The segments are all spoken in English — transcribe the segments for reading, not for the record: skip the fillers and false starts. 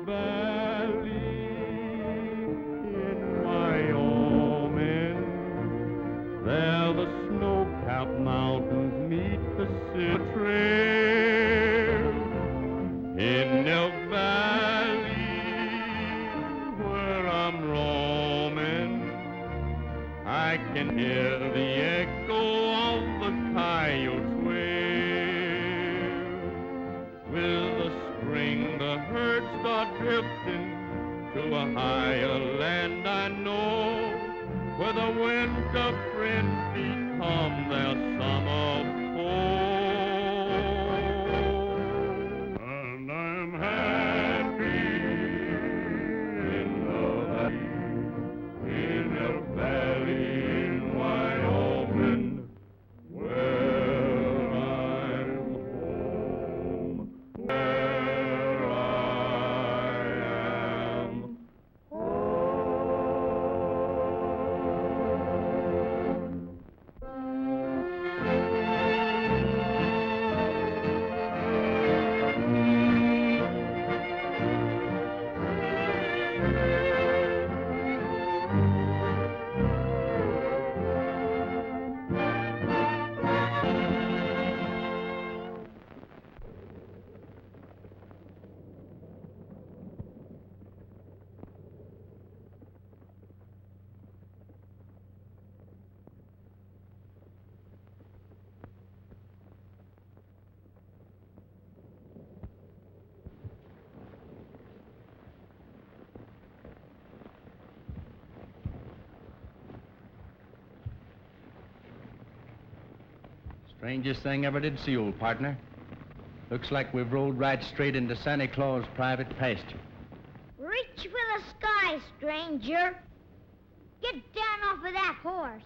valley in Wyoming, there the snow-capped mountains meet the Santa Trail. In Elk Valley, where I'm roaming, I can hear the echo of the coyote's wail. With the spring, the herd start drifting to a higher land I know, where the winter friends become their summer foe. And I'm happy in the valley, in Elk Valley in Wyoming, where I'm home, where I am Strangest thing ever did see, old partner. Looks like we've rolled right straight into Santa Claus' private pasture. Reach for the sky, stranger. Get down off of that horse.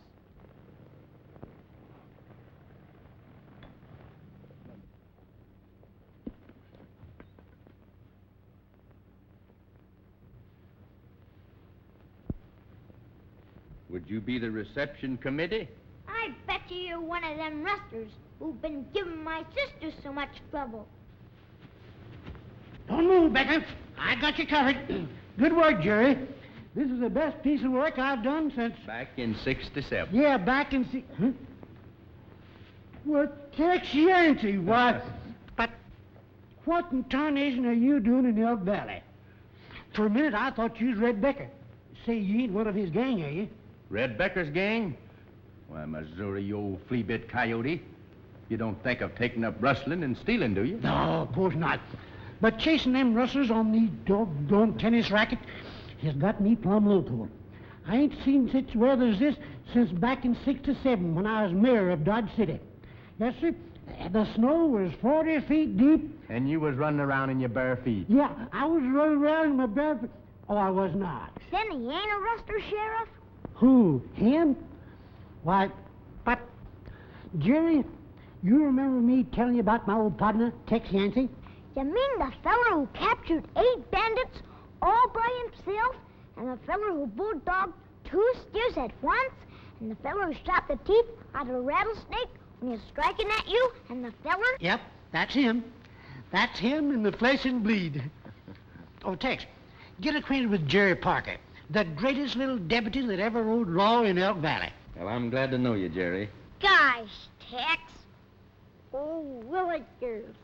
Would you be the reception committee? I bet you're one of them rustlers who've been giving my sister so much trouble. Don't move, Becker. I got you covered. Good work, Jerry. This is the best piece of work I've done since... Back in '67. Yeah, back in... Huh? Well, Tex Ritter, what? But what in tarnation are you doing in Elk Valley? For a minute, I thought you was Red Becker. Say, you ain't one of his gang, are you? Red Becker's gang? Why, Missouri, you old flea-bit coyote. You don't think of taking up rustling and stealing, do you? No, of course not. But chasing them rustlers on the doggone tennis racket has got me plumb loco. I ain't seen such weather as this since back in '67 when I was mayor of Dodge City. Yes, sir. The snow was 40 feet deep. And you was running around in your bare feet. Yeah, I was running around in my bare feet. Oh, I was not. Then he ain't a rustler, Sheriff? Who? Him? Why, but, Jerry, you remember me telling you about my old partner, Tex Yancey? You mean the feller who captured 8 bandits all by himself, and the feller who bulldogged 2 steers at once, and the feller who shot the teeth out of a rattlesnake when he was striking at you, and the feller... Yep, that's him. That's him in the flesh and bleed. Oh, Tex, get acquainted with Jerry Parker, the greatest little deputy that ever rode law in Elk Valley. Well, I'm glad to know you, Jerry. Gosh, Tex. Oh, Willie girls.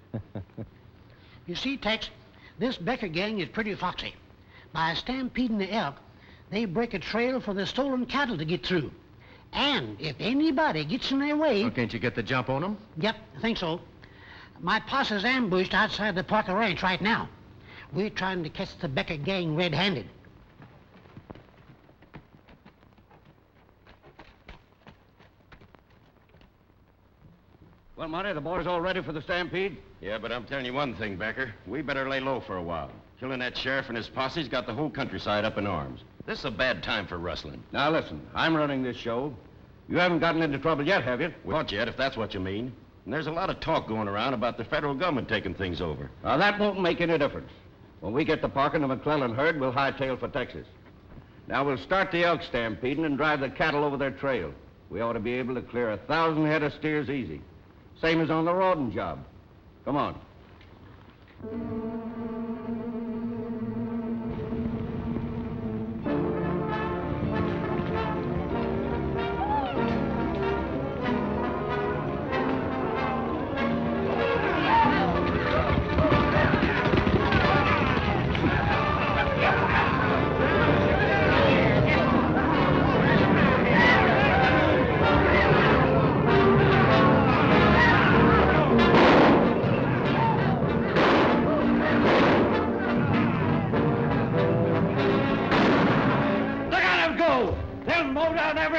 You see, Tex, this Becker gang is pretty foxy. By stampeding the elk, they break a trail for the stolen cattle to get through. And if anybody gets in their way... Well, can't you get the jump on them? Yep, I think so. My posse's ambushed outside the Parker Ranch right now. We're trying to catch the Becker gang red-handed. Well, Monty, the boys all ready for the stampede? Yeah, but I'm telling you one thing, Becker. We better lay low for a while. Killing that sheriff and his posse's got the whole countryside up in arms. This is a bad time for rustling. Now, listen, I'm running this show. You haven't gotten into trouble yet, have you? Not yet, if that's what you mean. And there's a lot of talk going around about the federal government taking things over. Now, that won't make any difference. When we get the Parker and the McClellan herd, we'll hightail for Texas. Now, we'll start the elk stampeding and drive the cattle over their trail. We ought to be able to clear 1,000 head of steers easy. Same as on the Rawdon job. Come on.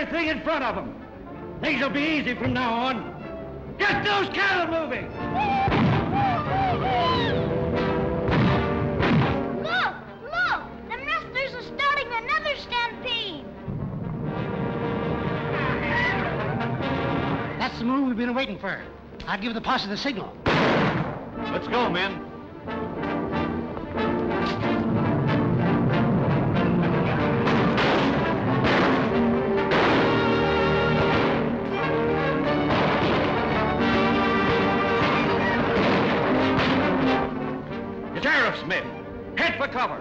everything in front of them. Things will be easy from now on. Get those cattle moving! Look! Look! The rustlers are starting another stampede. That's the move we've been waiting for. I'll give the posse the signal. Let's go, men. Sheriff's men, head for cover.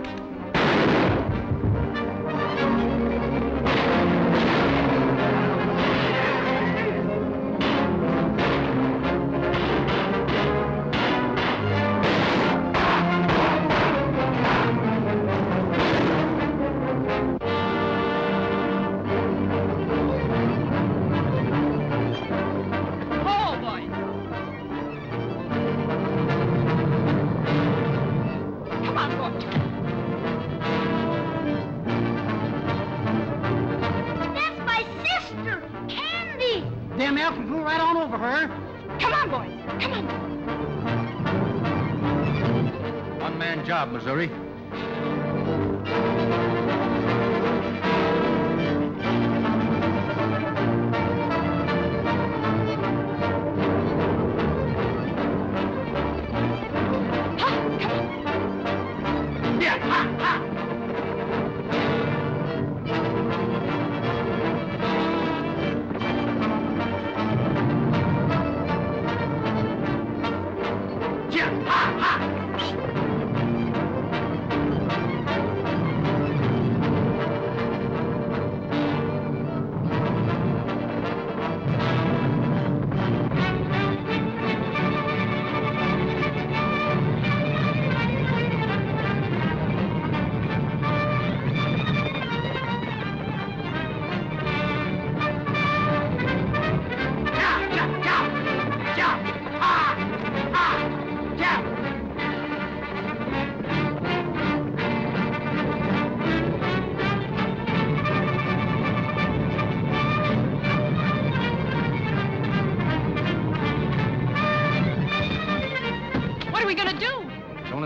Them elks will go right on over her. Come on, boys. Come on. One-man job, Missouri.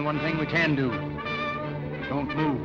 One thing we can do. Don't move.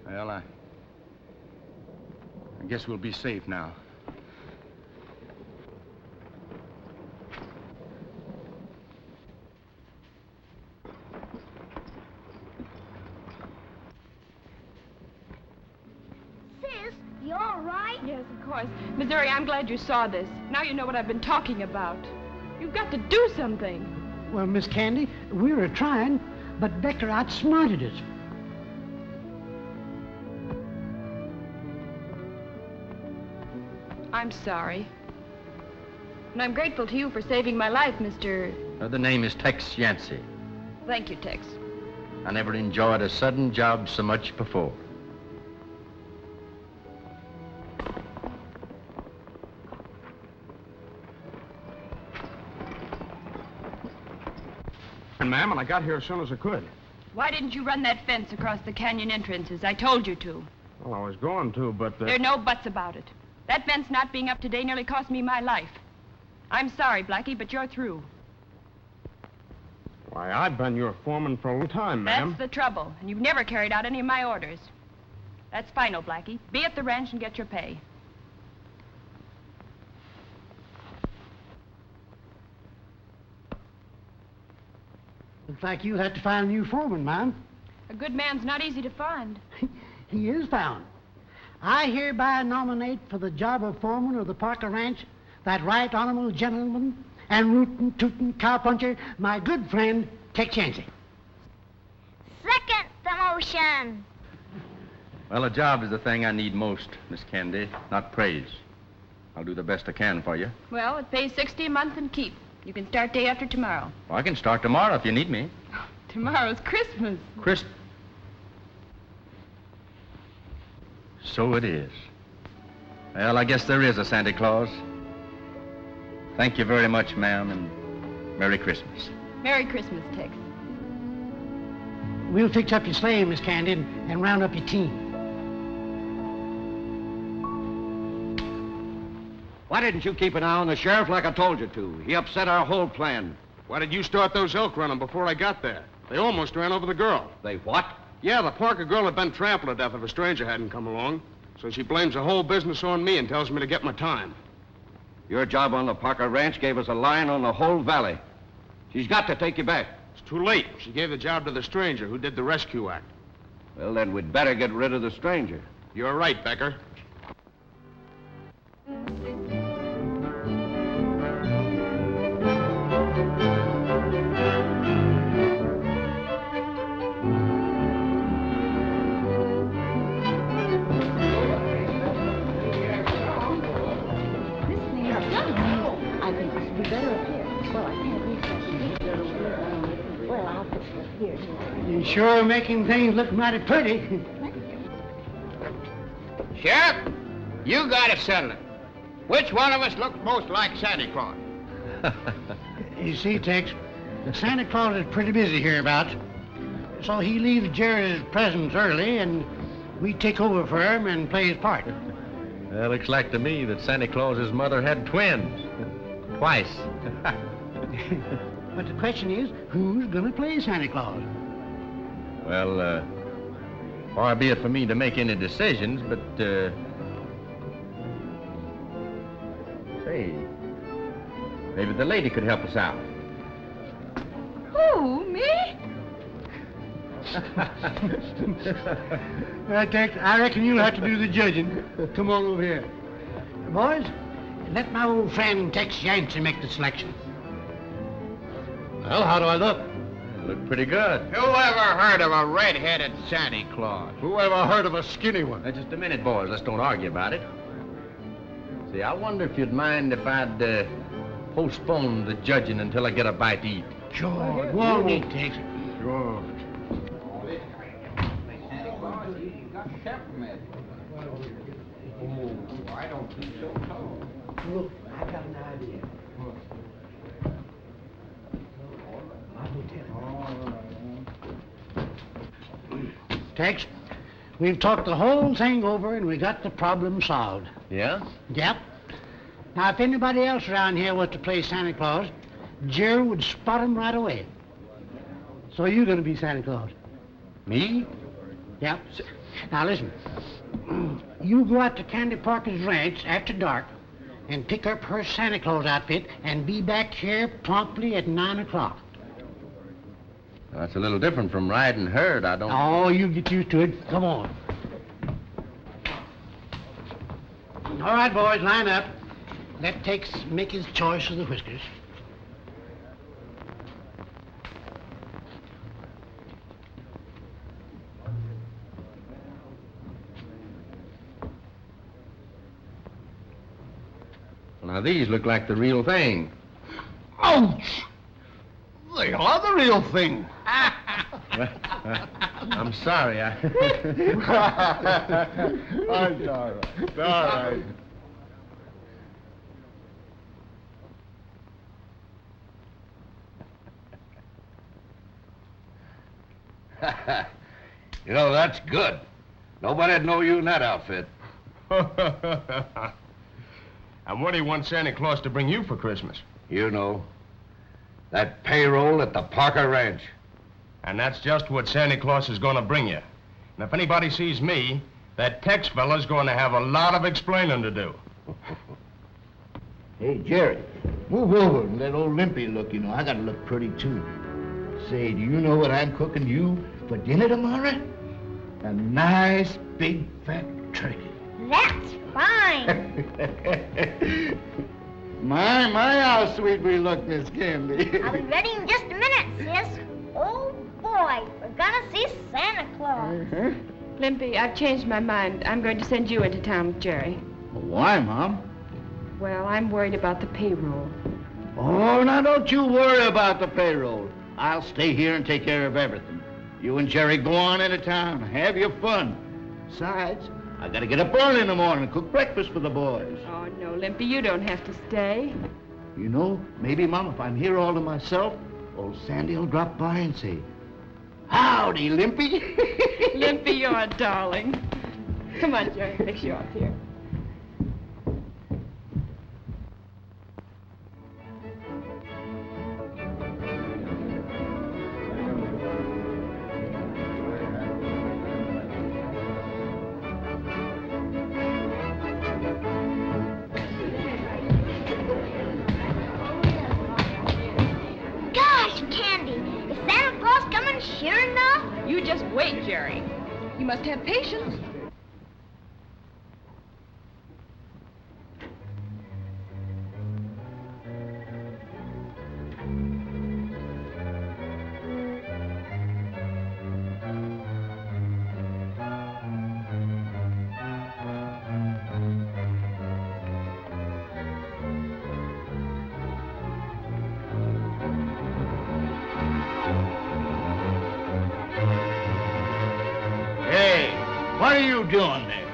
Well, I guess we'll be safe now. Sis, you all right? Yes, of course. Missouri, I'm glad you saw this. Now you know what I've been talking about. You've got to do something. Well, Miss Candy, we were trying, but Becker outsmarted us. I'm sorry. And I'm grateful to you for saving my life, Mr. The name is Tex Yancey. Thank you, Tex. I never enjoyed a sudden job so much before. Ma'am, and I got here as soon as I could. Why didn't you run that fence across the canyon entrance as I told you to? Well, I was going to, but... There are no buts about it. That fence not being up today nearly cost me my life. I'm sorry, Blackie, but you're through. Why, I've been your foreman for a long time, ma'am. That's the trouble, and you've never carried out any of my orders. That's final, Blackie. Be at the ranch and get your pay. Looks like you'll have to find a new foreman, ma'am. A good man's not easy to find. He is found. I hereby nominate for the job of foreman of the Parker Ranch that right honorable gentleman and rootin' tootin' cowpuncher, my good friend, Tex Ritter. Second the motion. Well, a job is the thing I need most, Miss Candy, not praise. I'll do the best I can for you. Well, it pays $60 a month and keep. You can start day after tomorrow. Well, I can start tomorrow if you need me. Tomorrow's Christmas. So it is. Well, I guess there is a Santa Claus. Thank you very much, ma'am, and Merry Christmas. Merry Christmas, Tex. We'll fix up your sleigh, Miss Candy, and round up your team. Why didn't you keep an eye on the sheriff like I told you to? He upset our whole plan. Why did you start those elk running before I got there? They almost ran over the girl. They what? Yeah, the Parker girl had been trampled to death if a stranger hadn't come along. So she blames the whole business on me and tells me to get my time. Your job on the Parker Ranch gave us a line on the whole valley. She's got to take you back. It's too late. She gave the job to the stranger who did the rescue act. Well, then we'd better get rid of the stranger. You're right, Becker. I think this would be better up here. Well, I can't reach that. Well, I'll fix it here. You're sure making things look mighty pretty. Sheriff, you got to settle it. Which one of us looks most like Santa Claus? You see, Tex, Santa Claus is pretty busy hereabouts. So he leaves Jerry's presents early, and we take over for him and play his part. Well, looks like to me that Santa Claus's mother had twins. Twice. But the question is, who's gonna play Santa Claus? Well, far be it for me to make any decisions, but, say, maybe the lady could help us out. Who, me? Tex, I reckon you'll have to do the judging. Come on over here. Boys, let my old friend Tex Ritter make the selection. Well, how do I look? You look pretty good. Who ever heard of a red-headed Santa Claus? Who ever heard of a skinny one? Now, just a minute, boys. Let's don't argue about it. See, I wonder if you'd mind if I'd postpone the judging until I get a bite to eat. Sure. Go on, eat, Tex. Sure. I don't think so. Look, I got an idea. I'll go tell him. Tex, we've talked the whole thing over and we got the problem solved. Yeah? Yep. Now, if anybody else around here was to play Santa Claus, Jerry would spot him right away. So you're going to be Santa Claus. Me? Yep. Now, listen. You go out to Candy Parker's ranch after dark and pick up her Santa Claus outfit and be back here promptly at 9 o'clock. Well, that's a little different from riding herd. I don't... Oh, you get used to it. Come on. All right, boys, line up. Let Tex make his choice of the whiskers. Now, these look like the real thing. Ouch! They are the real thing. I'm sorry. That's all right. All right. You know, that's good. Nobody'd know you in that outfit. And what do you want Santa Claus to bring you for Christmas? You know, that payroll at the Parker Ranch. And that's just what Santa Claus is going to bring you. And if anybody sees me, that Tex fella's going to have a lot of explaining to do. Hey, Jerry, move over and let old Limpy look, you know. I gotta look pretty, too. Say, do you know what I'm cooking you for dinner tomorrow? A nice, big, fat turkey. That's fine. My, how sweet we look, Miss Candy. I'll be ready in just a minute, sis. Oh, boy, we're gonna see Santa Claus. Limpy, I've changed my mind. I'm going to send you into town with Jerry. Why, Mom? Well, I'm worried about the payroll. Oh, now don't you worry about the payroll. I'll stay here and take care of everything. You and Jerry go on into town. Have your fun. Besides, I gotta get up early in the morning and cook breakfast for the boys. Oh, no, Limpy, you don't have to stay. You know, maybe, Mom, if I'm here all to myself, old Sandy will drop by and say, "Howdy, Limpy." Limpy, you're a darling. Come on, Jerry, fix you up here. Gosh, Candy, is Santa Claus coming sure enough? You just wait, Jerry. You must have patience. Hey, what are you doing there?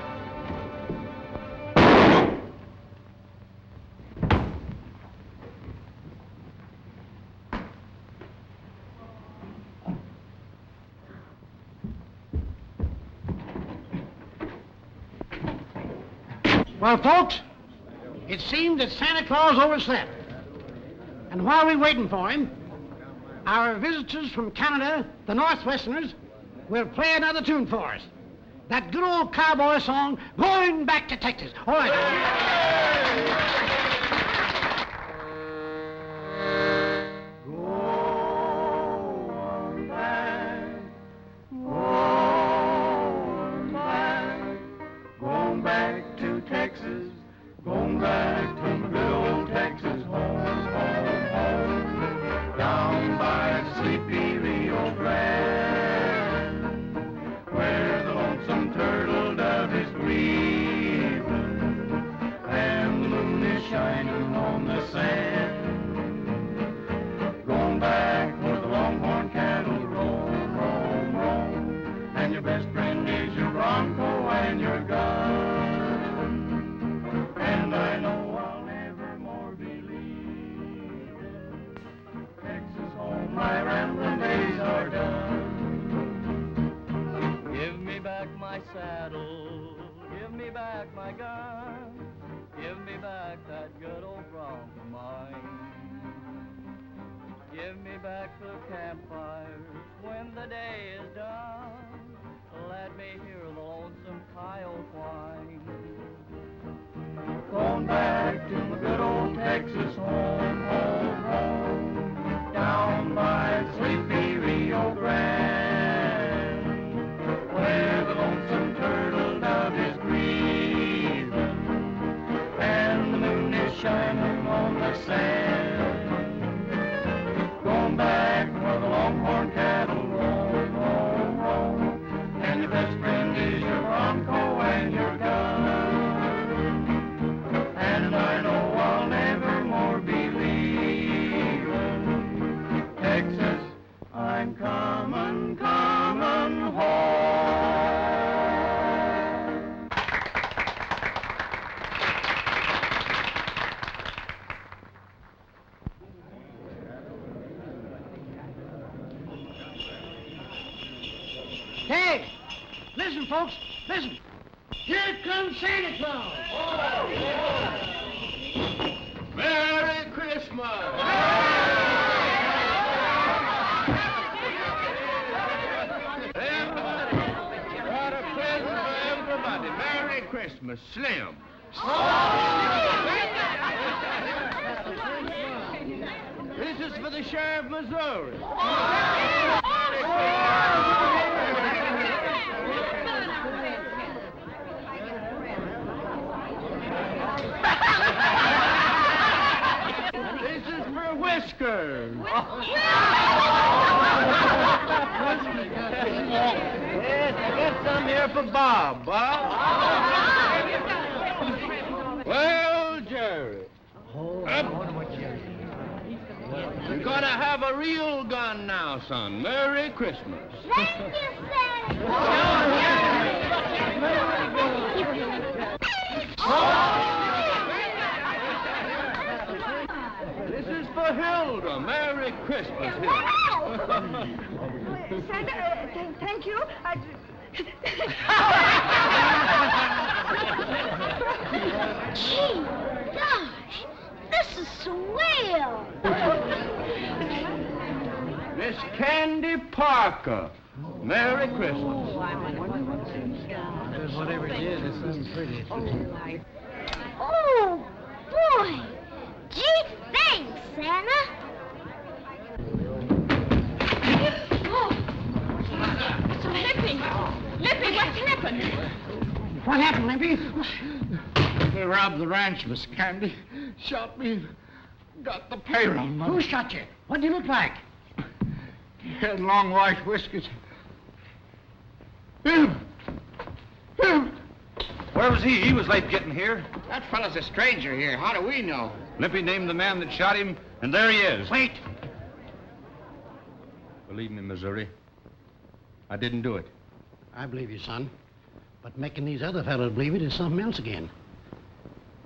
Well, folks, it seems that Santa Claus overslept. And while we're waiting for him, our visitors from Canada, the Northwesterners, will play another tune for us. That good old cowboy song, Going Back to Texas. All right. Going back to Texas, going back to my good old Texas home, home, home. Down by sleepy Rio Grande, where the lonesome turtle dove is grieving, and the moon is shining on the sand. Going back where the longhorn cattle roam, roam, roam, and your best friend is your bronco and your gun. And I know I'll never more be leaving Texas home. My rambling days are done. Give me back my saddle, give me back my gun, give me back that good old bronc of mine. Give me back the campfires when the day is done. Let me hear the lonesome coyote whine. Going back to my good old Texas home, home, home. Down by sleepy Rio Grande, where the lonesome turtle dove is grieving, and the moon is shining on the sand. Going back where the longhorn cattle roam, roam, roam, and your best friend is your bronco and your gun. And I know I'll never more be leaving Texas. I'm coming, coming home. Hey, listen, folks, listen. Here comes Santa Claus. Merry Christmas! Everybody, got a present for everybody. Merry Christmas, Slim. This is for the Sheriff, Missouri. This is for Whiskers. Get some here for Bob. Well, Jerry. You're gonna have a real gun now, son. Merry Christmas. Thank you, Santa. This is for Hilda. Merry Christmas, Hilda. Santa, thank you. Gee, gosh, this is swell. Miss Candy Parker. Merry Christmas. Whatever it is, it's something pretty. Oh, boy. Gee, thanks, Santa. Lippy, what's happened? What happened, Limpy? They robbed the ranch, Miss Candy. Shot me. Got the payroll money. Who shot you? What did he look like? He had long white whiskers. Him! Where was he? He was late getting here. That fellow's a stranger here. How do we know? Lippy named the man that shot him, and there he is. Wait. Believe me, Missouri, I didn't do it. I believe you, son. But making these other fellows believe it is something else again.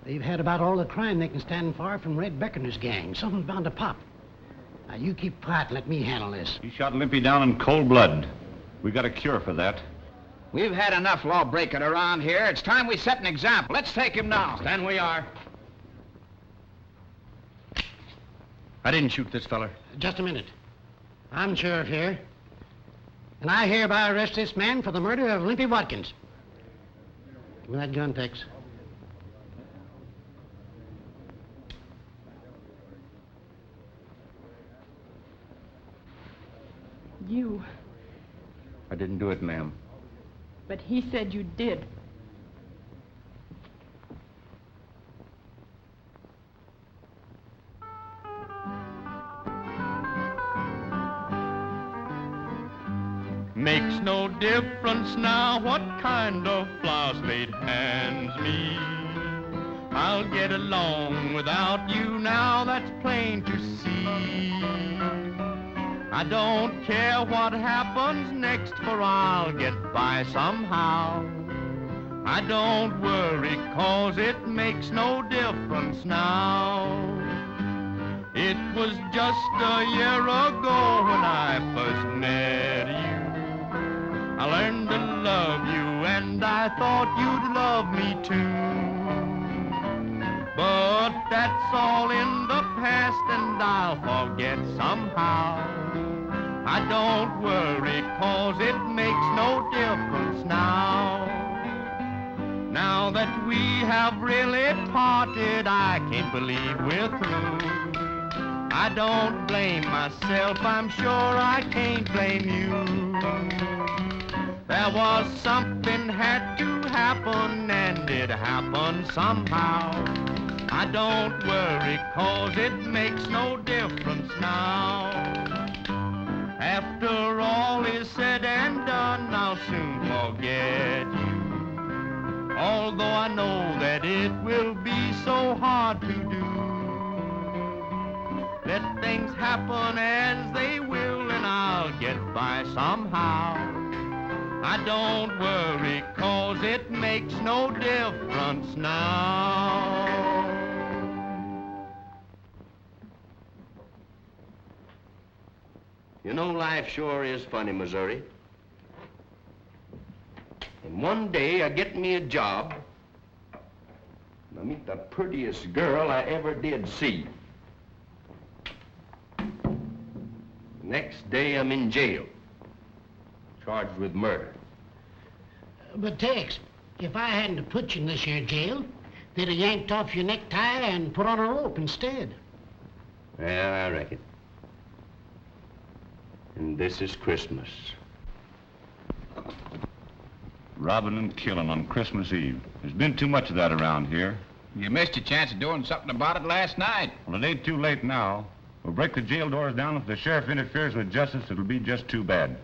They've had about all the crime they can stand for from Red Beck and his gang. Something's bound to pop. Now, you keep quiet and let me handle this. He shot Limpy down in cold blood. We got a cure for that. We've had enough law-breaking around here. It's time we set an example. Let's take him now. Stand we are. I didn't shoot this feller. Just a minute. I'm sheriff here. And I hereby arrest this man for the murder of Limpy Watkins. Give me that gun, Tex. You. I didn't do it, ma'am. But he said you did. Makes no difference now what kind of flowers fate hands me. I'll get along without you now, that's plain to see. I don't care what happens next, for I'll get by somehow. I don't worry, 'cause it makes no difference now. It was just a year ago when I first met you. I learned to love you, and I thought you'd love me too. But that's all in the past, and I'll forget somehow. I don't worry, 'cause it makes no difference now. Now that we have really parted, I can't believe we're through. I don't blame myself, I'm sure I can't blame you. There was something had to happen, and it happened somehow. I don't worry, 'cause it makes no difference now. After all is said and done, I'll soon forget you. Although I know that it will be so hard to do. Let things happen as they will, and I'll get by somehow. I don't worry, 'cause it makes no difference now. You know, life sure is funny, Missouri. And one day I get me a job, and I meet the prettiest girl I ever did see. Next day I'm in jail, charged with murder. But, Tex, if I hadn't put you in this here jail, they'd have yanked off your necktie and put on a rope instead. Yeah, I reckon. And this is Christmas. Robbing and killing on Christmas Eve. There's been too much of that around here. You missed your chance of doing something about it last night. Well, it ain't too late now. We'll break the jail doors down. If the sheriff interferes with justice, it'll be just too bad.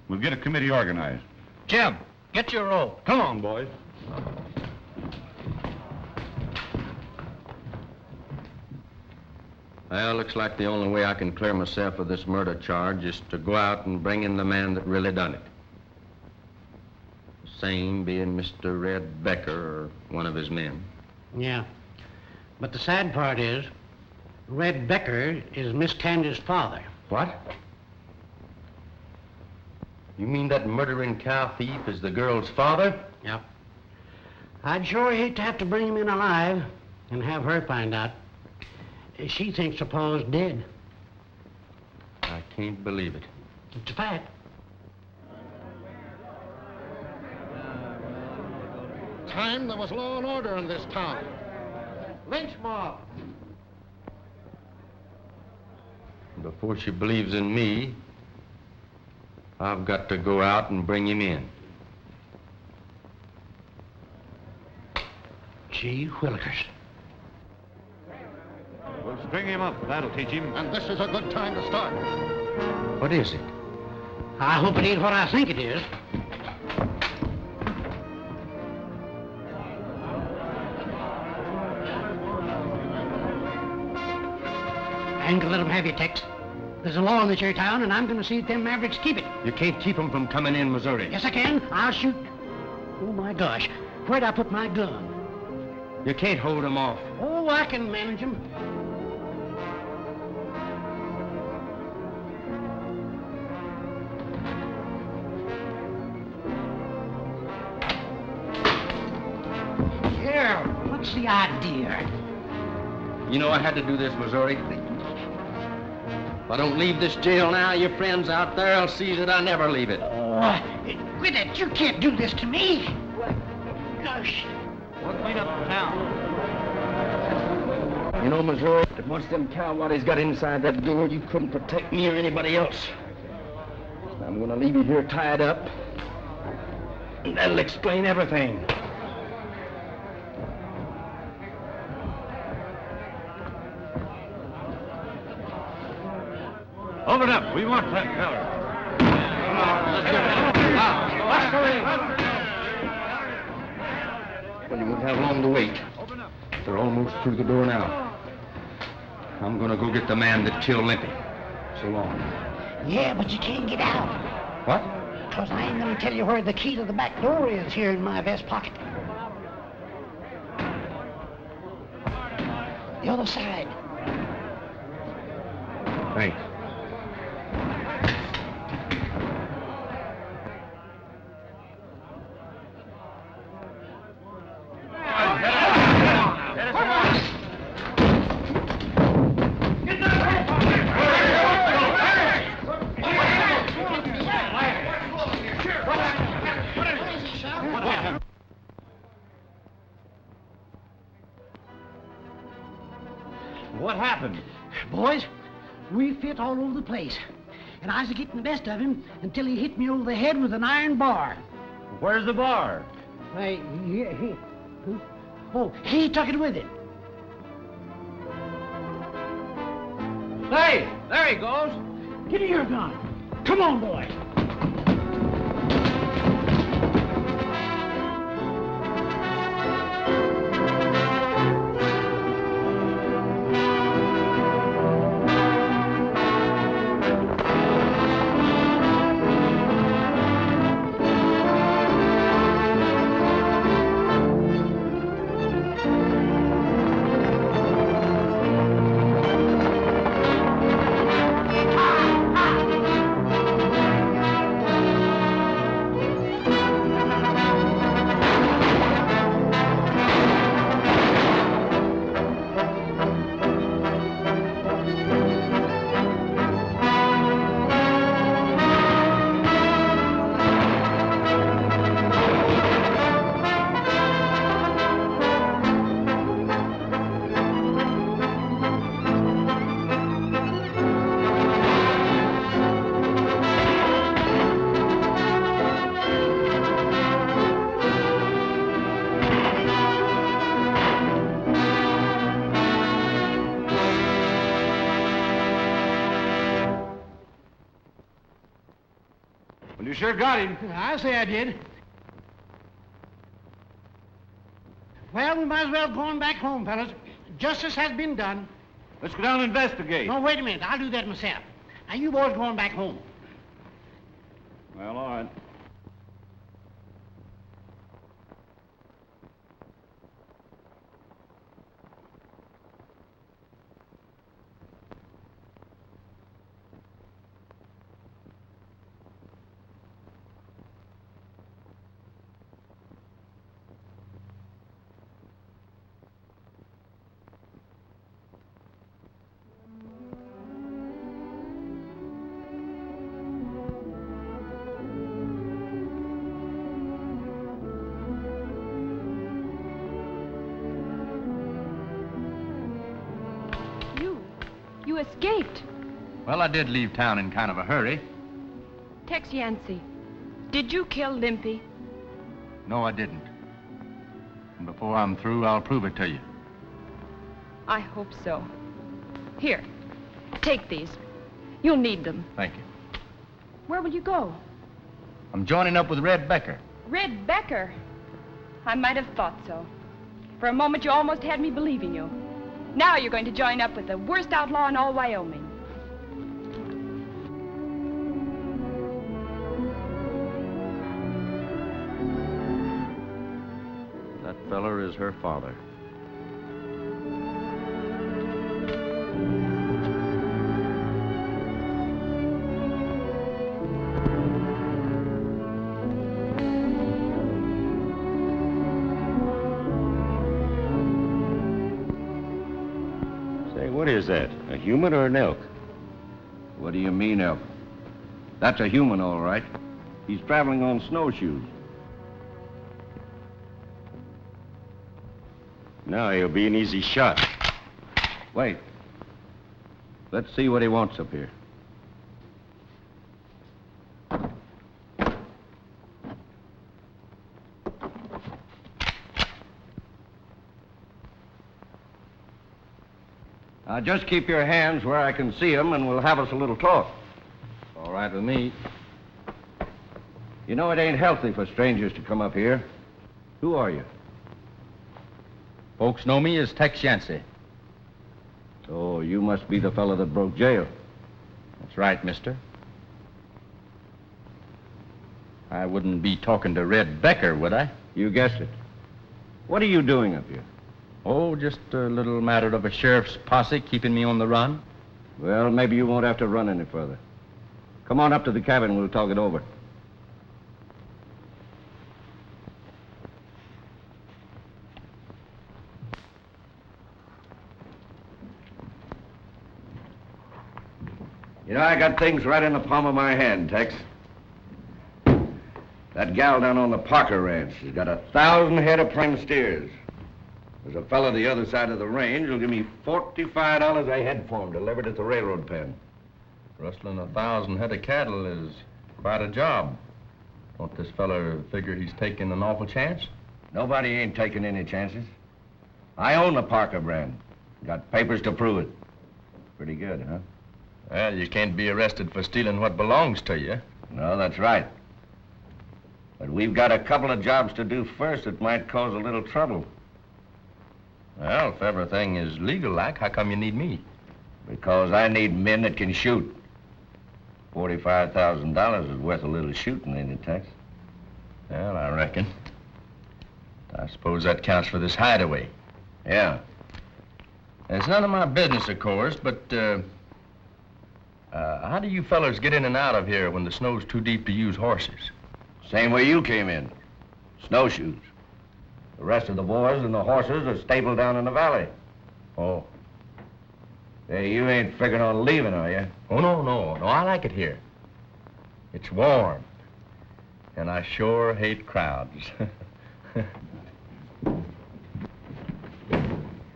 We'll get a committee organized. Jim, get your roll. Come on, boys. Well, looks like the only way I can clear myself of this murder charge is to go out and bring in the man that really done it. The same being Mr. Red Becker or one of his men. Yeah. But the sad part is, Red Becker is Miss Candy's father. What? You mean that murdering cow thief is the girl's father? Yep. I'd sure hate to have to bring him in alive and have her find out. She thinks the pa's dead. I can't believe it. It's a fact. Time there was law and order in this town. Lynch mob. Before she believes in me, I've got to go out and bring him in. Gee whillikers. We'll string him up. That'll teach him. And this is a good time to start. What is it? I hope it ain't what I think it is. I ain't gonna let them have you, Tex. There's a law in this here town, and I'm gonna see that them Mavericks keep it. You can't keep them from coming in Missouri. Yes, I can. I'll shoot. Oh, my gosh. Where'd I put my gun? You can't hold them off. Oh, I can manage them. Here, what's the idea? You know I had to do this, Missouri. If I don't leave this jail now, your friends out there will see that I never leave it. Oh, quit it. You can't do this to me. Gosh. We'll clean up the town. You know, Missouri, that once them cowwaddies got inside that door, you couldn't protect me or anybody else. I'm gonna leave you here tied up. And that'll explain everything. Open up. We want that feller. Well, you won't have long to wait. They're almost through the door now. I'm gonna go get the man that killed Limpy. So long. Yeah, but you can't get out. What? Because I ain't gonna tell you where the key to the back door is here in my vest pocket. The other side. Thanks. What happened? Boys, we fit all over the place. And I was getting the best of him until he hit me over the head with an iron bar. Where's the bar? Why, he took it with him. Hey, there he goes. Give me your gun. Come on, boy. Well, you sure got him. I say I did. Well, we might as well go on back home, fellas. Justice has been done. Let's go down and investigate. No, wait a minute. I'll do that myself. Now, you boys go on back home. Well, all right. You escaped. Well, I did leave town in kind of a hurry. Tex Yancey, did you kill Limpy? No, I didn't. And before I'm through, I'll prove it to you. I hope so. Here, take these. You'll need them. Thank you. Where will you go? I'm joining up with Red Becker. Red Becker? I might have thought so. For a moment, you almost had me believing you. Now you're going to join up with the worst outlaw in all Wyoming. That feller is her father. What is that? A human or an elk? What do you mean, elk? That's a human, all right. He's traveling on snowshoes. Now he'll be an easy shot. Wait. Let's see what he wants up here. Now, just keep your hands where I can see them, and we'll have us a little talk. All right with me. You know, it ain't healthy for strangers to come up here. Who are you? Folks know me as Tex Yancey. So you must be the fellow that broke jail. That's right, mister. I wouldn't be talking to Red Becker, would I? You guessed it. What are you doing up here? Oh, just a little matter of a sheriff's posse keeping me on the run. Well, maybe you won't have to run any further. Come on up to the cabin and we'll talk it over. You know, I got things right in the palm of my hand, Tex. That gal down on the Parker Ranch has got 1,000 head of prime steers. There's a fellow the other side of the range who'll give me $45 a head for him delivered at the railroad pen. Rustling 1,000 head of cattle is quite a job. Don't this fella figure he's taking an awful chance? Nobody ain't taking any chances. I own the Parker brand. Got papers to prove it. Pretty good, huh? Well, you can't be arrested for stealing what belongs to you. No, that's right. But we've got a couple of jobs to do first that might cause a little trouble. Well, if everything is legal-like, how come you need me? Because I need men that can shoot. $45,000 is worth a little shooting, ain't it, Tex? Well, I reckon. I suppose that counts for this hideaway. Yeah. It's none of my business, of course, but, how do you fellas get in and out of here when the snow's too deep to use horses? Same way you came in. Snowshoes. The rest of the boys and the horses are stabled down in the valley. Oh. Hey, you ain't figuring on leaving, are you? Oh, no, I like it here. It's warm. And I sure hate crowds.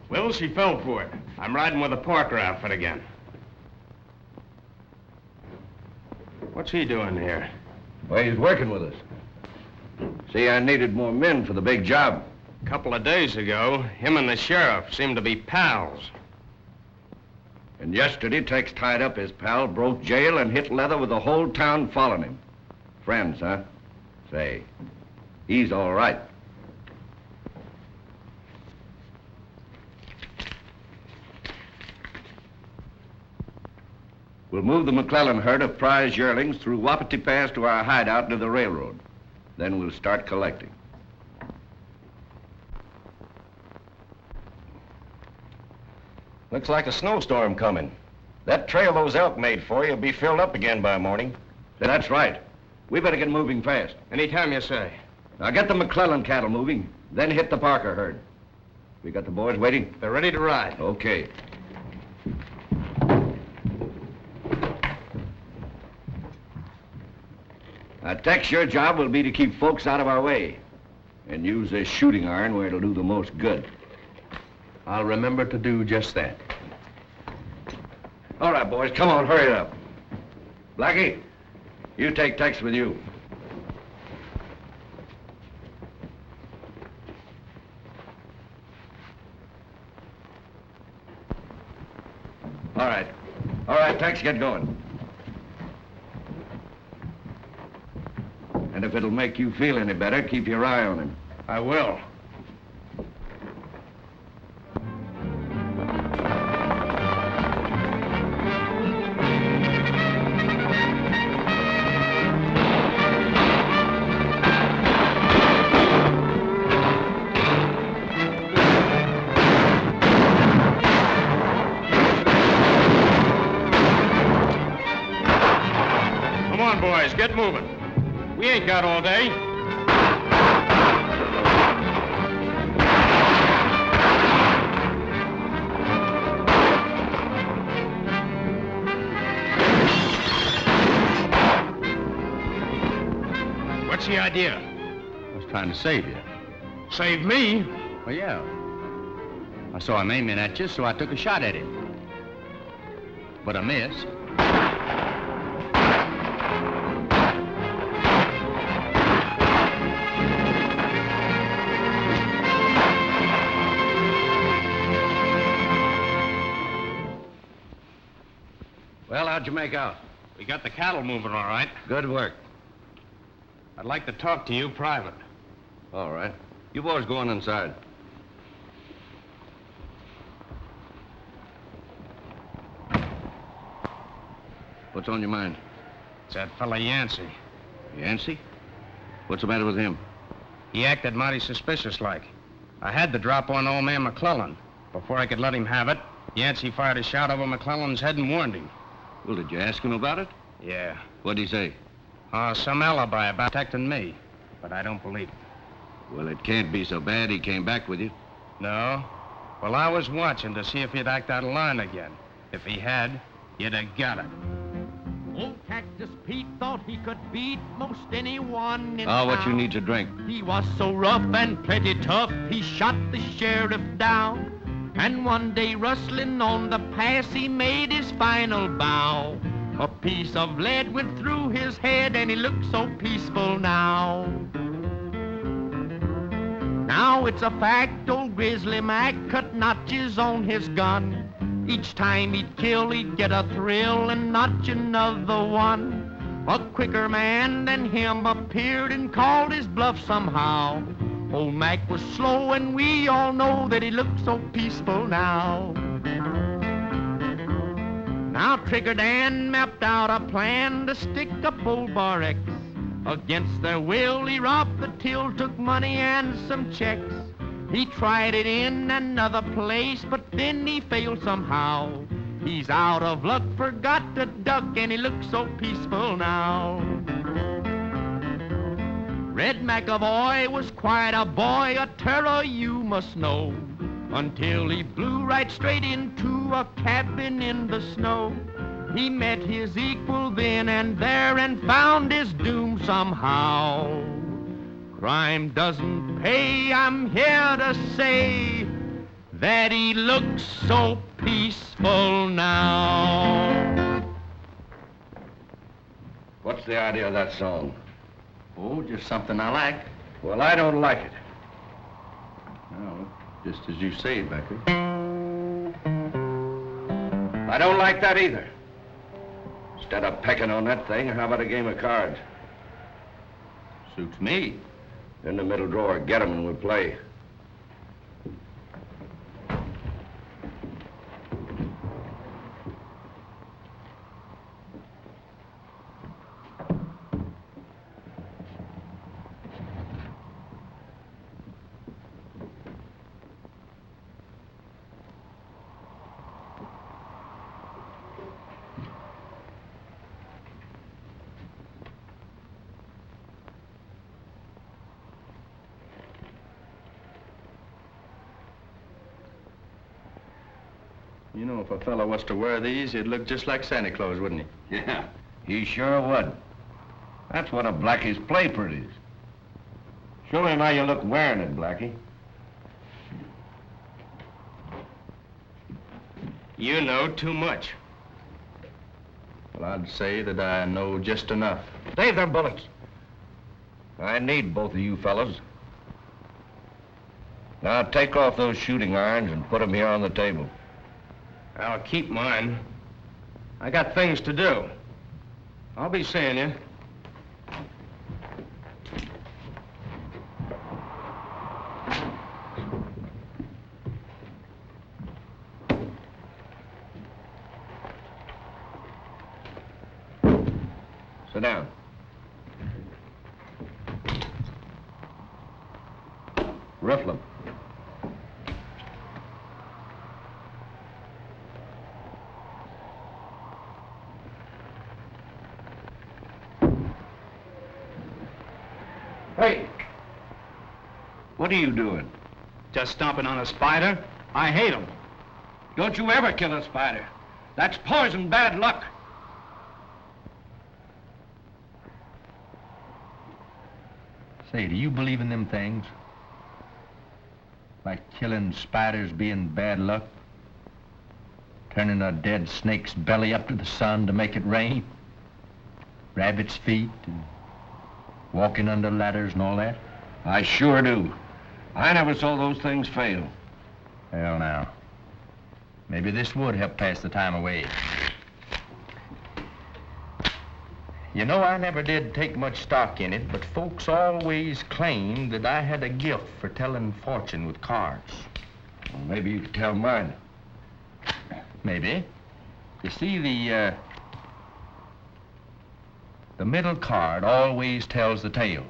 Well, she fell for it. I'm riding with the Parker outfit again. What's he doing here? Well, he's working with us. See, I needed more men for the big job. A couple of days ago, him and the sheriff seemed to be pals. And yesterday, Tex tied up his pal, broke jail, and hit leather with the whole town following him. Friends, huh? Say, he's all right. We'll move the McClellan herd of prize yearlings through Wapiti Pass to our hideout near the railroad. Then we'll start collecting. Looks like a snowstorm coming. That trail those elk made for you will be filled up again by morning. That's right. We better get moving fast. Anytime you say. Now get the McClellan cattle moving, then hit the Parker herd. We got the boys waiting? They're ready to ride. Okay. Now, Tex, your job will be to keep folks out of our way and use this shooting iron where it'll do the most good. I'll remember to do just that. All right, boys, come on, hurry it up. Blackie, you take Tex with you. All right. All right, Tex, get going. And if it'll make you feel any better, keep your eye on him. I will. Come on, boys, get moving. We ain't got all day. What's the idea? I was trying to save you. Save me? Well, yeah. I saw him aiming at you, so I took a shot at him. But I missed. Well, how'd you make out? We got the cattle moving all right. Good work. I'd like to talk to you private. All right. You boys go on inside. What's on your mind? It's that fella Yancey. Yancey? What's the matter with him? He acted mighty suspicious-like. I had the drop on old man McClellan. Before I could let him have it, Yancey fired a shot over McClellan's head and warned him. Well, did you ask him about it? Yeah. What'd he say? Some alibi about protecting me. But I don't believe it. Well, it can't be so bad he came back with you. No? Well, I was watching to see if he'd act out of line again. If he had, you'd have got it. Old Cactus Pete thought he could beat most anyone in town. What you need to drink? He was so rough and plenty tough, he shot the sheriff down. And one day, rustling on the pass, he made his final bow. A piece of lead went through his head, and he looked so peaceful now. Now it's a fact, old Grizzly Mac cut notches on his gun. Each time he'd kill, he'd get a thrill and notch another one. A quicker man than him appeared and called his bluff somehow. Old Mac was slow, and we all know that he looked so peaceful now. Now Trigger Dan mapped out a plan to stick up old Bar X. Against their will, he robbed the till, took money and some checks. He tried it in another place, but then he failed somehow. He's out of luck, forgot to duck, and he looks so peaceful now. Red McAvoy was quite a boy, a terror you must know, until he blew right straight into a cabin in the snow. He met his equal then and there and found his doom somehow. Crime doesn't pay, I'm here to say that he looks so peaceful now. What's the idea of that song? Oh, just something I like. Well, I don't like it. No, just as you say, Becker. I don't like that either. Instead of pecking on that thing, how about a game of cards? Suits me. In the middle drawer, get 'em and we'll play. You know, if a fellow was to wear these, he'd look just like Santa Claus, wouldn't he? Yeah, he sure would. That's one of Blackie's play pretties. Show him how you look wearing it, Blackie. You know too much. Well, I'd say that I know just enough. Save them bullets. I need both of you fellas. Now take off those shooting irons and put them here on the table. I'll keep mine. I got things to do. I'll be seeing you. Sit down. Riffle 'em. Hey! What are you doing? Just stomping on a spider? I hate 'em. Don't you ever kill a spider. That's poison, bad luck. Say, do you believe in them things? Like killing spiders being bad luck? Turning a dead snake's belly up to the sun to make it rain? Rabbit's feet and walking under ladders and all that? I sure do. I never saw those things fail. Hell, now. Maybe this would help pass the time away. You know, I never did take much stock in it, but folks always claimed that I had a gift for telling fortune with cards. Well, maybe you could tell mine. Maybe. You see, the middle card always tells the tale.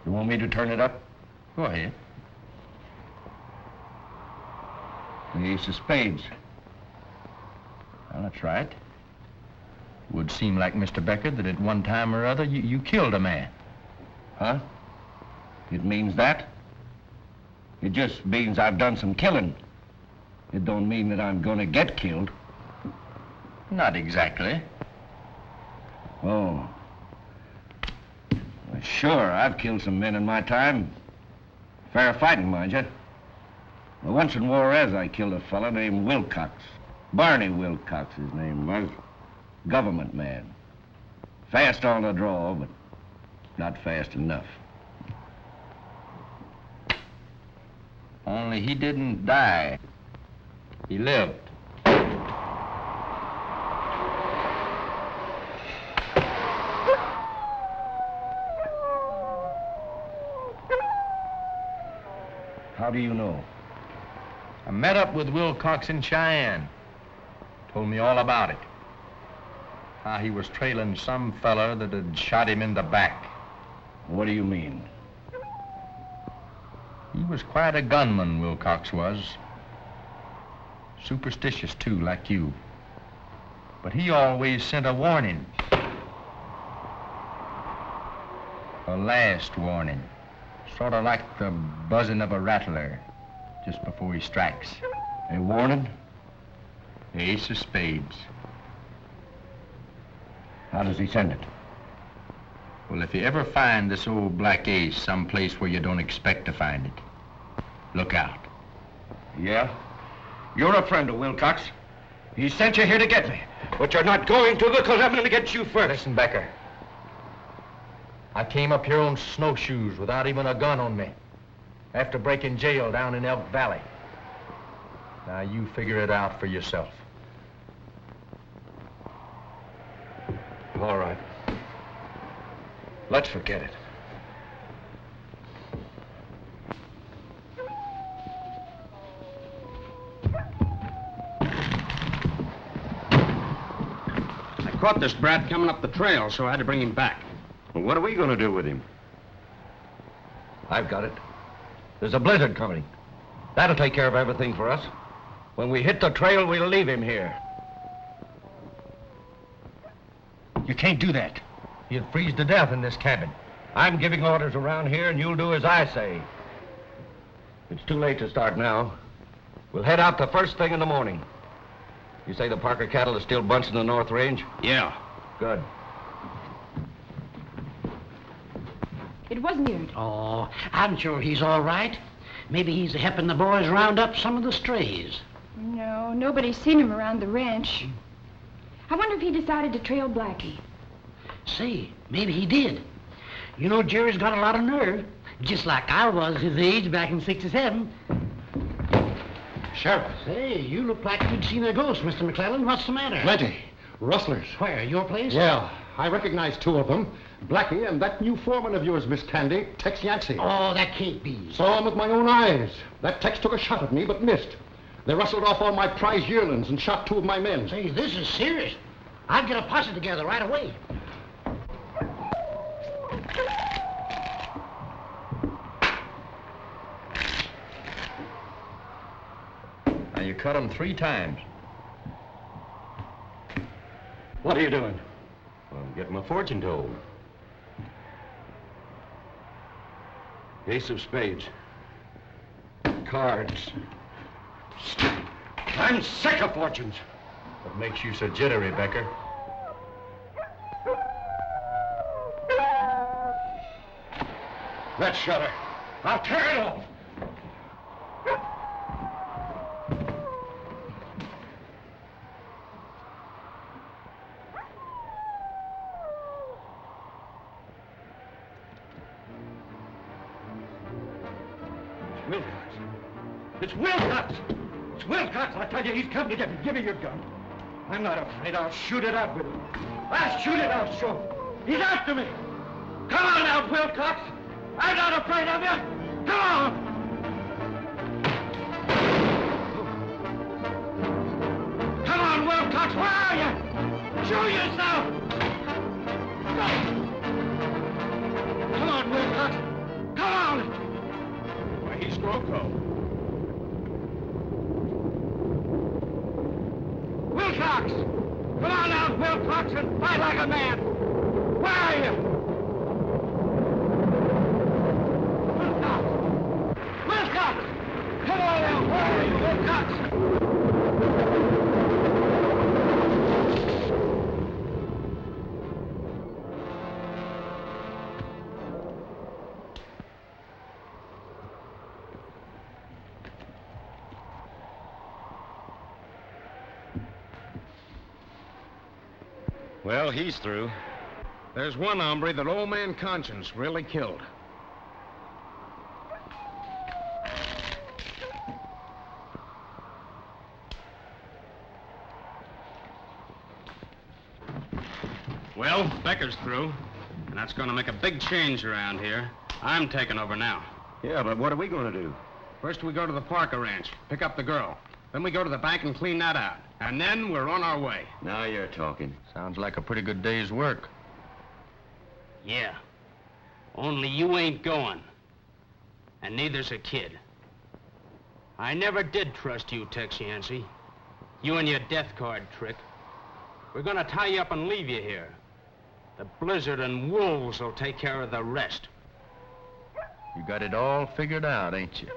You want me to turn it up? Go ahead. The ace of spades. Well, that's right. Would seem like, Mr. Becker, that at one time or other you killed a man. Huh? It means that? It just means I've done some killing. It don't mean that I'm gonna get killed. Not exactly. Oh. Well, sure, I've killed some men in my time. Fair fighting, mind you. Well, once in Juarez, I killed a fella named Wilcox. Barney Wilcox, his name was. Government man. Fast on the draw, but not fast enough. Only he didn't die. He lived. How do you know? I met up with Wilcox in Cheyenne. Told me all about it. How he was trailing some fella that had shot him in the back. What do you mean? He was quite a gunman, Wilcox was. Superstitious, too, like you. But he always sent a warning. A last warning. Sort of like the buzzing of a rattler just before he strikes. A warning? The ace of spades. How does he send it? Well, if you ever find this old black ace someplace where you don't expect to find it, look out. Yeah? You're a friend of Wilcox. He sent you here to get me. But you're not going to because I'm going to get you first. Listen, Becker. I came up here on snowshoes without even a gun on me after breaking jail down in Elk Valley. Now you figure it out for yourself. All right. Let's forget it. I caught this brat coming up the trail, so I had to bring him back. Well, what are we going to do with him? I've got it. There's a blizzard coming. That'll take care of everything for us. When we hit the trail, we'll leave him here. You can't do that. He'll freeze to death in this cabin. I'm giving orders around here, and you'll do as I say. It's too late to start now. We'll head out the first thing in the morning. You say the Parker cattle are still bunched in the North Range? Yeah. Good. It was weird. Oh, I'm sure he's all right. Maybe he's helping the boys round up some of the strays. No, nobody's seen him around the ranch. I wonder if he decided to trail Blackie. Say, maybe he did. You know, Jerry's got a lot of nerve, just like I was his age back in '67. Sheriff. Say, you look like you'd seen a ghost, Mr. McClellan. What's the matter? Plenty. Rustlers. Where, your place? Yeah, I recognize two of them. Blackie and that new foreman of yours, Miss Candy, Tex Yancey. Oh, that can't be. Saw him with my own eyes. That Tex took a shot at me, but missed. They rustled off all my prize yearlings and shot two of my men. Say, this is serious. I'd get a posse together right away. Now, you cut him 3 times. What are you doing? Well, I'm getting my fortune told. Ace of spades. Cards. I'm sick of fortunes. What makes you so jittery, Becker? That shutter. I'll tear it off. It's Wilcox! It's Wilcox! I tell you, he's come to get me. Give me your gun. I'm not afraid. I'll shoot it out with him. I'll shoot it out, sure. He's after me. Come on out, Wilcox. I'm not afraid of you. Come on. Come on, Wilcox. Where are you? Show yourself. Come on, Wilcox. Come on. Why, he's Rocco. Wilcox! Come on out, Wilcox, and fight like a man! Where are you? Wilcox! Wilcox! Come on out! Where are you, Wilcox? Well, he's through. There's one hombre that old man Conscience really killed. Well, Becker's through, and that's going to make a big change around here. I'm taking over now. Yeah, but what are we going to do? First, we go to the Parker Ranch, pick up the girl. Then we go to the bank and clean that out. And then we're on our way. Now you're talking. Sounds like a pretty good day's work. Yeah. Only you ain't going. And neither's a kid. I never did trust you, Tex Yancey. You and your death card trick. We're gonna tie you up and leave you here. The blizzard and wolves will take care of the rest. You got it all figured out, ain't you?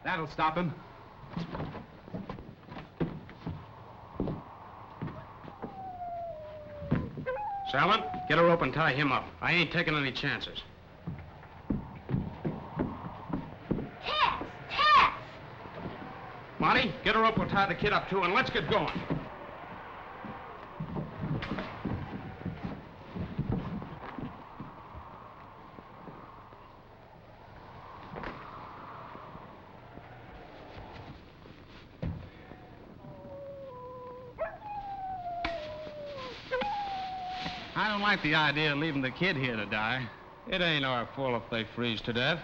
That'll stop him. Salmon, get a rope and tie him up. I ain't taking any chances. Tex! Monty, get a rope, we'll tie the kid up too, and let's get going. I don't like the idea of leaving the kid here to die. It ain't our fault if they freeze to death.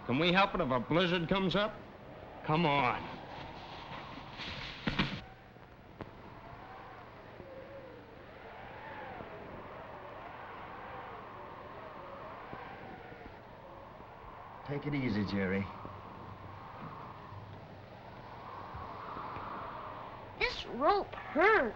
Can we help it if a blizzard comes up? Come on. Take it easy, Jerry. This rope hurts.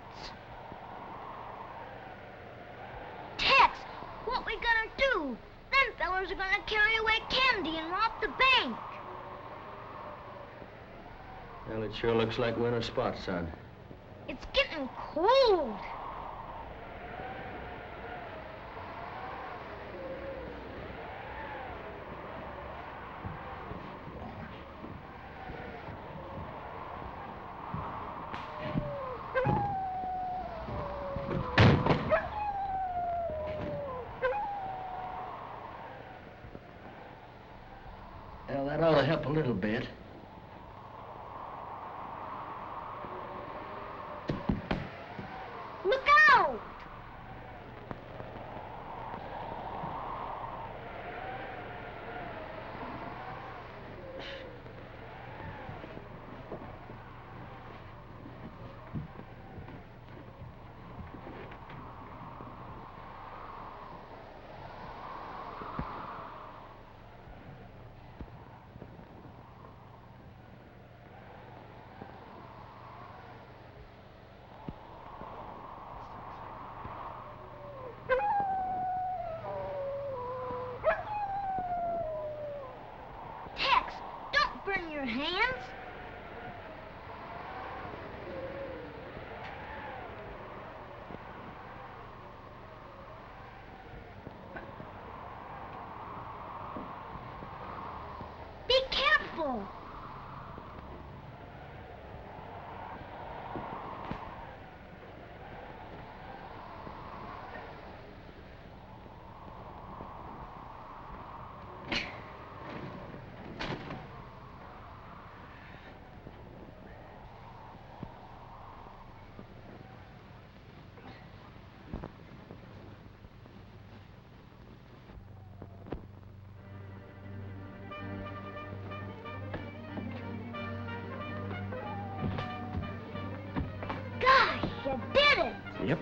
Tex, what we gonna do? Them fellers are gonna carry away candy and rob the bank. Well, it sure looks like winter spot, son. It's getting cold. Well, that ought to help a little bit. Look out! Tex, don't burn your hands. Be careful. Gosh, you did it. Yep.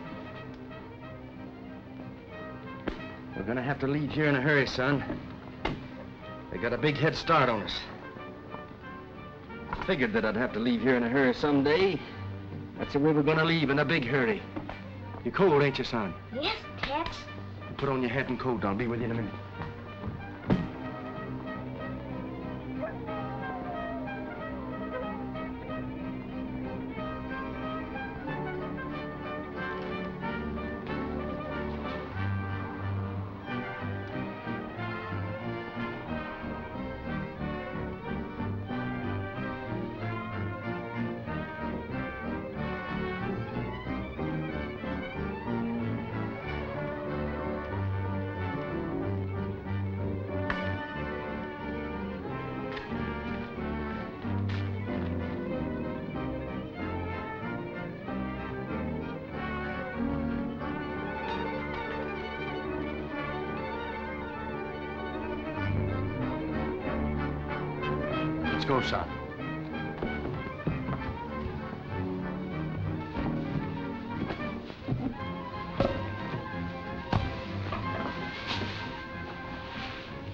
We're gonna have to leave here in a hurry, son. They got a big head start on us. Figured that I'd have to leave here in a hurry someday. That's the way we're gonna leave, in a big hurry. You're cold, ain't you, son? Yes, Tex. Put on your hat and coat. I'll be with you in a minute. Let's go, son.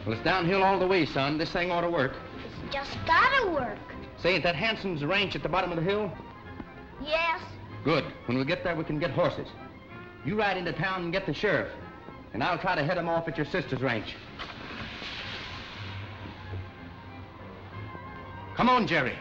Well, it's downhill all the way, son. This thing ought to work. It's just gotta work. Say, ain't that Hanson's ranch at the bottom of the hill? Yes. Good. When we get there, we can get horses. You ride into town and get the sheriff, and I'll try to head him off at your sister's ranch. Come on, Jerry.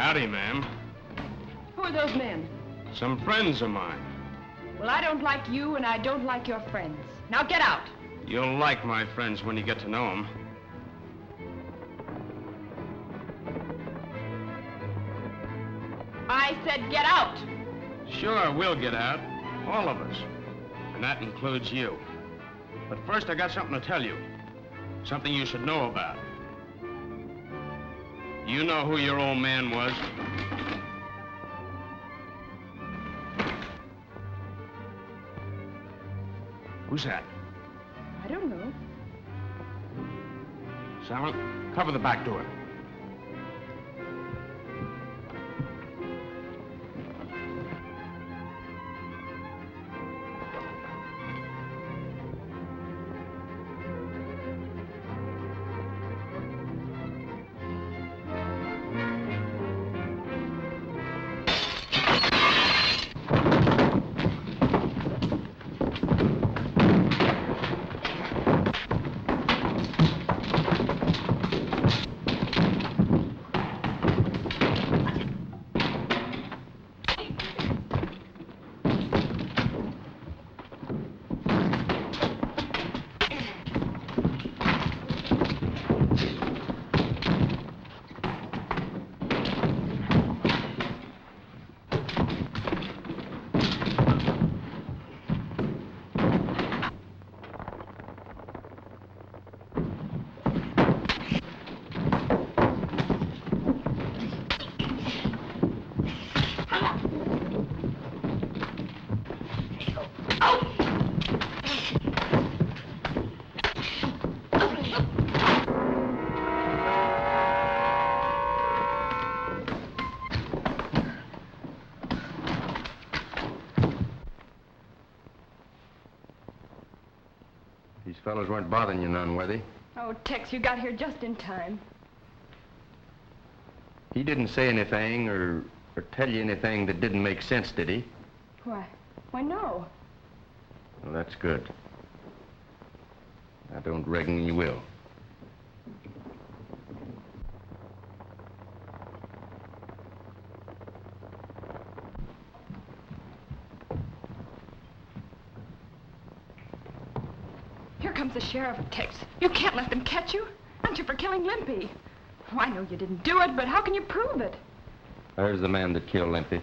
Howdy, ma'am. Who are those men? Some friends of mine. Well, I don't like you, and I don't like your friends. Now get out. You'll like my friends when you get to know them. I said get out. Sure, we'll get out. All of us. And that includes you. But first, I got something to tell you. Something you should know about. You know who your old man was? Who's that? I don't know. Silent, cover the back door. These fellows weren't bothering you none, were they? Oh, Tex, you got here just in time. He didn't say anything or tell you anything that didn't make sense, did he? Why, no. Well, that's good. I don't reckon he will. Here comes the sheriff, Tex. You can't let them catch you. Aren't you for killing Limpy? Oh, I know you didn't do it, but how can you prove it? There's the man that killed Limpy.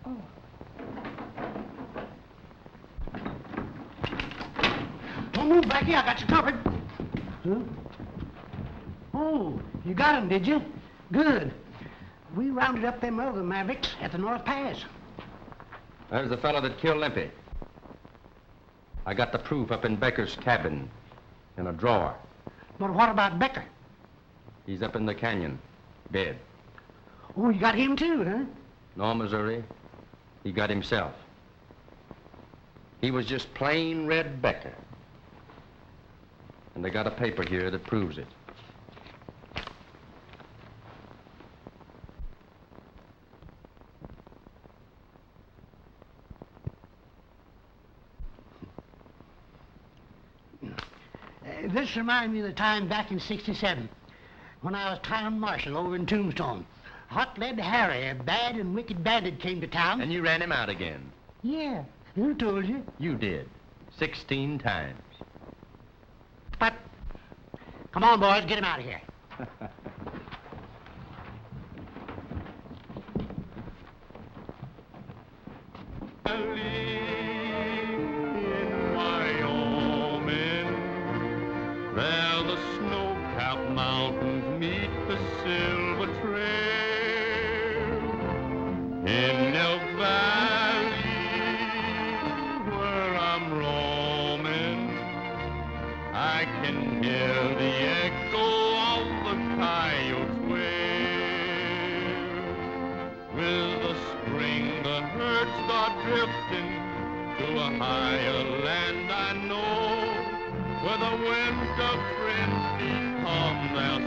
Oh. Don't move, Blackie. I got you covered. Huh? Oh, you got him, did you? Good. We rounded up them other Mavericks at the North Pass. There's the fellow that killed Limpy. I got the proof up in Becker's cabin in a drawer. But what about Becker? He's up in the canyon, dead. Oh, you got him too, huh? No, Missouri. He got himself. He was just plain Red Becker. And they got a paper here that proves it. This reminds me of the time back in '67 when I was town marshal over in Tombstone. Hot-lead Harry, a bad and wicked bandit, came to town. And you ran him out again. Yeah, who told you? You did. 16 times. But, come on, boys, get him out of here. There the snow-capped mountains meet the silver trail. In Elk Valley, where I'm roaming, I can hear the echo of the coyote's wail. With the spring, the herds start drifting to a higher land I know, where the winter friends become their